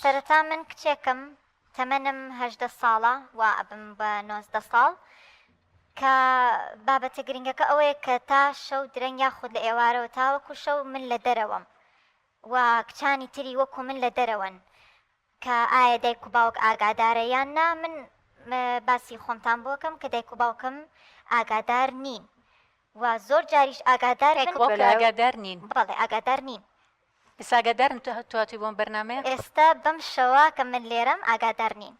سەرەتا من کچێکم تەمەنم 18 ساڵە و ئەبم بە 19 ساڵ کە بابەتە گرنگەکە ئەوەیە کە تا شەو درەنگ یاخود لە ئێوارەوە تاوەکو شەو من لە دەرەوەم و کچانی تری وەکو من لە دەرەوەن کە ئایا دایک و باوک ئاگادارە یان نا. من باسی خۆمتان بۆکەم کە دایک و باوکم ئاگادار نین و زۆر جاریش ئاگادار ئاگادار نین. بەڵێ ئاگادار نین. ئاگادارن تواتوی بۆم بەرنامەیە ئێستا بەم شەوە کە من لێرەم ئاگادار نین.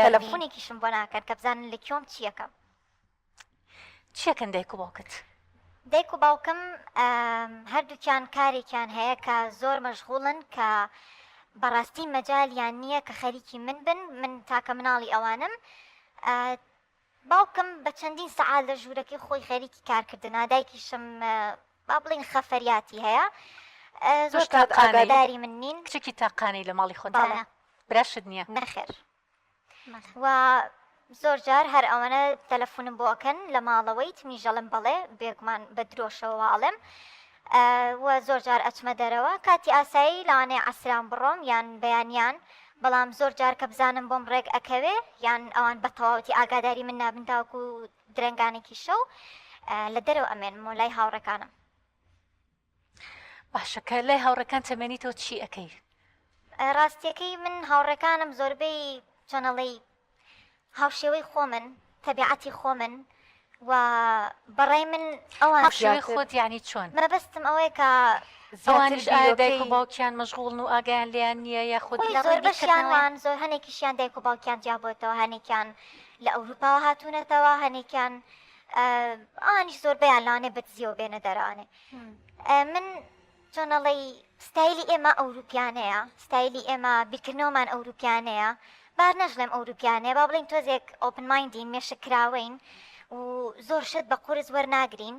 تەلەفۆنێکیشم بۆ ناکەن کە بزانن لە کۆم چیەکە. چیەکەن دایک و باوکت؟ دایک و باوکم هەردووکیان کارێکیان هەیە کە زۆر مەشغوڵن کە بەڕاستی مەجالیان نییە کە خەریکی من بن. من تاکە مناڵی ئەوانم. باوکم بە چەندین سەعات لە ژوورەکەی خۆی خەریکی کارکردنا. دایکیشم با بڵین خەفەریاتی هەیە. زۆر ئاگاداری من نین. کچێکی تاقانەی لە ماڵی خۆتانە؟ براشت نییە؟ نەخێر. و زۆر جار هەر ئەوەنە تەلەفۆنم بۆکەن لە ماڵەوەی تمیژەڵم بەڵێ بێگومان بە درۆشەوە ئاڵێم و زۆر جار ئەچمە دەرەوە کاتی ئاسایی لەوانەیە عەسران بڕۆم یان بەیانیان. بەڵام زۆر جار کە بزانم بۆم ڕێک ئەکەوێ یان ئەوان بە تەواوەتی ئاگاداری من نابن تاوەکو درەنگانێکی شەو لە دەرەوە ئەمێنم و لای هاوڕێکانم. باشە کە لای هاوڕێکان تەمەنی تۆ چی ئەەکەی؟ ڕاستیەکەی من هاوڕێکانم زۆربەی چۆنەڵی هاوشێوەی خۆمن، تەبیعەتی خۆمن و بەڕای من ئەوان هاوشێوەی خۆت یعنی چۆن؟ مەبەستم ئەوەیە کە زۆوانش دایک و باوکیان مەشغوڵن و ئاگیان لیان نییە یاخود زۆر بەشیانوان زۆر هەنێکیشیان دایک و باوکیان جیابێتەوە، هەنێکیان لە ئەوروپا هاتوونەتەوە، هەنێکیان ئانیش زۆر بەیان لاانێ بەدزیەوە بێنە دەرانێ. من چۆنەڵی ستایلی ئێمە ئەوروپیانەیە، ستایلی ئێمە بیرکردنەوەمان ئەوروپیانەیە. بار نەژڵێم ئەوروپیانەیە، با بڵین تۆزێک ئۆپن مایندین، مێشە کراوەین و زۆر شت بە قورس وەرناگرین.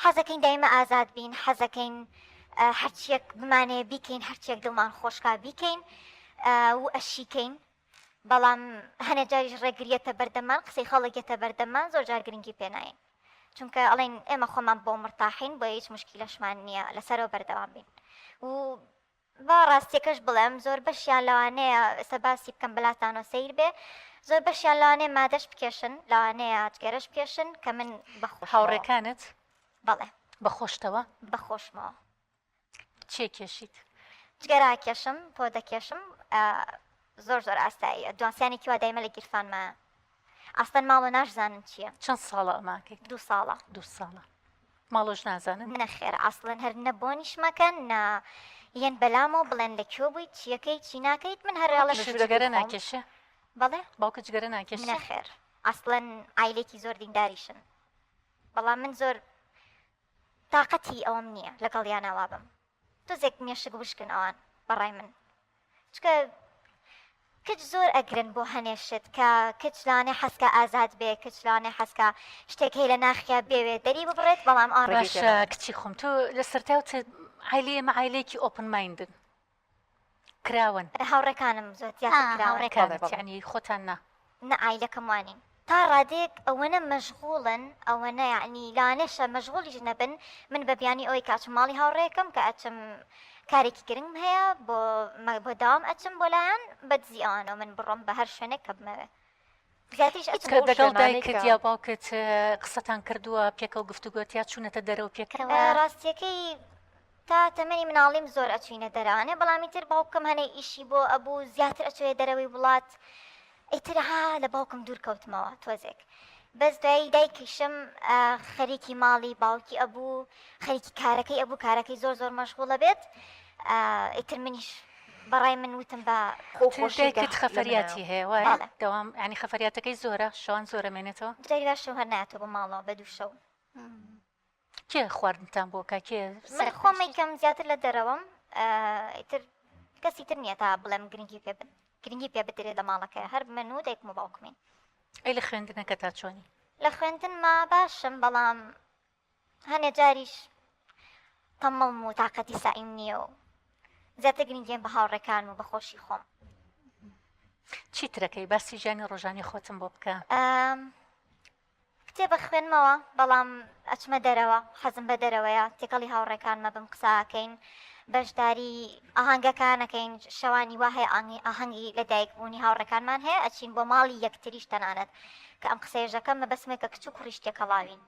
حەزەکەین دایمە ئازاد بین، حەزەکەین هەرچیەک بمانێ بیکەین، هەرچیەک دڵمان خۆشکا بیکەین و ئەشیکەین. بەڵام هەنێ جاریش ڕێگریەتە بەردەمان، قسەی خەڵکێتە بەردەمان، زۆر جار گرنگی پێناین چونکە ئەڵێن ئێمە خۆمان بۆ مرتاحین، بۆ هیچ مشکلەشمان نییە لەسەرەوە بەردەوام بین. و با ڕاستیەکەش بڵێم زۆر بەشیان لەوانەیە ئێستا باسی بکەم بەلاتانەوە سەیر بێ، زۆر بەشیان لەوانەیە مادەش بکێشن، لەوانەیە جگەرەش بکێشن کە من بەخۆش. هاوڕێکانت؟ بەڵێ. بەخۆشتەوە؟ بەخۆشمەوە. چێ کێشیت؟ جگەرا کێشم، پۆ دەکێشم، زۆر زۆر ئاستاییە. دوانسیانێکی وا دایمە لە گیرفانمە. ئاستان ماڵۆ ناشزانن چییە. چەند ساڵە ئەماکەی؟ 2 ساڵە. 2 ساڵە. ماڵۆش نازانن؟ نەخێر ئاسڵەن هەر نە بۆنیش مەکەن نە یەن بەلامەوە بڵێن لە کوێ بوویت چیەکەی چی ناکەیت. من هەرڵەش جگەرە ناکێشە؟ بەڵێ باوکە جگەرە ناکێشە؟ نەخێر ئاسڵەن ئایلێکی زۆر دینداریشن، بەڵام من زۆر تااقەتی ئەوم نییە لەگەڵیانەوا بم. تۆزێک مێشک وشکن ئەوان بەڕای من، چکە کچ زۆر ئەگرن بۆ هەنێشت کە کچ لانێ حەسکە ئازاد بێ، کچ لانێ حەسکە شتێکی لە ناخیا بێوێ دەری ببڕێت. بەڵام باشە کچی خۆم تۆ لە سەرتاوت عیلی ئێمە عیلێکی ئۆپن مایندن کراون. هاوڕێکانم زۆر هاوڕێکانت یعنی خۆتان نا نە عیلەکەم وانین تا ڕادێک ئەوەنە مەشغوڵن، ئەوەنە یعنی لانێشە مەشغوڵیش نەبن. من بە بیانی ئەوەی کاچم ماڵی هاوڕێکم کە ئەچم کارێکی گرنگم هەیە بۆ داوام ئەچم بۆ لایەن بەدزی ئەوانەوە من بڕۆم بە هەر شوێنێک کە بمەوێ. دەگەڵ دایکت یا باوکت قسەتان کردووە پێکە و گفتوگوت یا چوونەتە دەرەوە پێکەوە؟ ڕاستیەکەی تا تەمەنی مناڵیم زۆر ئەچوینە دەرانێ، بەڵامی تر باوکم هەنێ ئیشی بۆ ئەبوو زیاتر ئەچوێ دەرەوەی وڵات. ئیترها لە باوکم دوور کەوتمەوە تۆزێک. بەس دوایی دایکیشم خەریکی ماڵی باوکی ئەبوو، خەریکی کارەکەی ئەبوو، کارەکەی زۆر زۆر مەشغوڵە بێت. ئیتر منیش بەڕای من وتم بە دایکت خەفەریاتی هەیە دەوام ینی خەفەریاتەکەی زۆرە، شەوان زۆرە مێنێتەوە؟ درێدا شەو هەر نایەتەوە بۆ ماڵەوە بە 2 شەو. کێ خواردنتان بۆ کە کێ؟ من خۆم یکەم زیاتر لە دەرەوەم، ئیتر کەسی تر نییە تا بڵێم گرنگی پێ بدرێت لە ماڵەکە، هەر من و دایکم و باوکمین. ئەی لە خوێندنەکە تا چۆنی؟ لە خوێندنما باشم، بەڵام هەنێ جاریش تەمەڵم و تااقەتی سایم نییە و زیاتر گرنگیان بە هاوڕێکان و بەخۆشی خۆم. چی ترەکەی باسی ژیانی ڕۆژانی خۆتم بۆ بکە؟ کتێبە خوێنمەوە، بەڵام ئەچمە دەرەوە، حەزم بە دەرەوەیە، تێکەڵی هاوڕێکانمە بم قساکەین، بەشداری ئاهەنگەکانەکەین شەوانی وا هەیە ئاهەنگی لەدایک بوونی هاوڕەکانمان هەیە ئەچین بۆ ماڵی یەکتریش تەنانەت کە ئەم قسەیەژەکەم مەبەسمێکە کچ و کوڕیشتێک کەڵاوین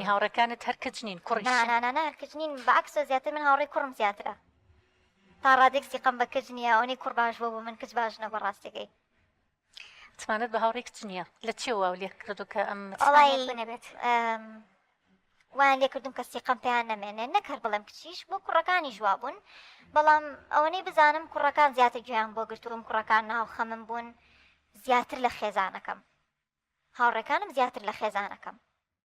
هاوڕەکانت هەر کچ نین کوڕیش نانانە هەرکچ نین بەعکسە زیاتر من هاوڕێی کوڕم زیاترە تا ڕادێکسی قەم بە کچ نییە ئەوەی کوڕ باش بۆ من کچ باش نەبە ڕاستەکەی تمانەت بە هاوڕێی کچ نییە لە چێوە لێ کردو کە ئەم ئەڵی وان لێ کردم کەسی قەم پێیان نەمێنێ نەکرد بڵێم کچیش بۆ کوڕەکانی ژوابوون بەڵام ئەوەنەی بزانم کوڕەکان زیاتر گویان بۆ گرتووم کوڕەکان ناو خەمم بوون زیاتر لە خێزانەکەم هاوڕێکانم زیاتر لە خێزانەکەم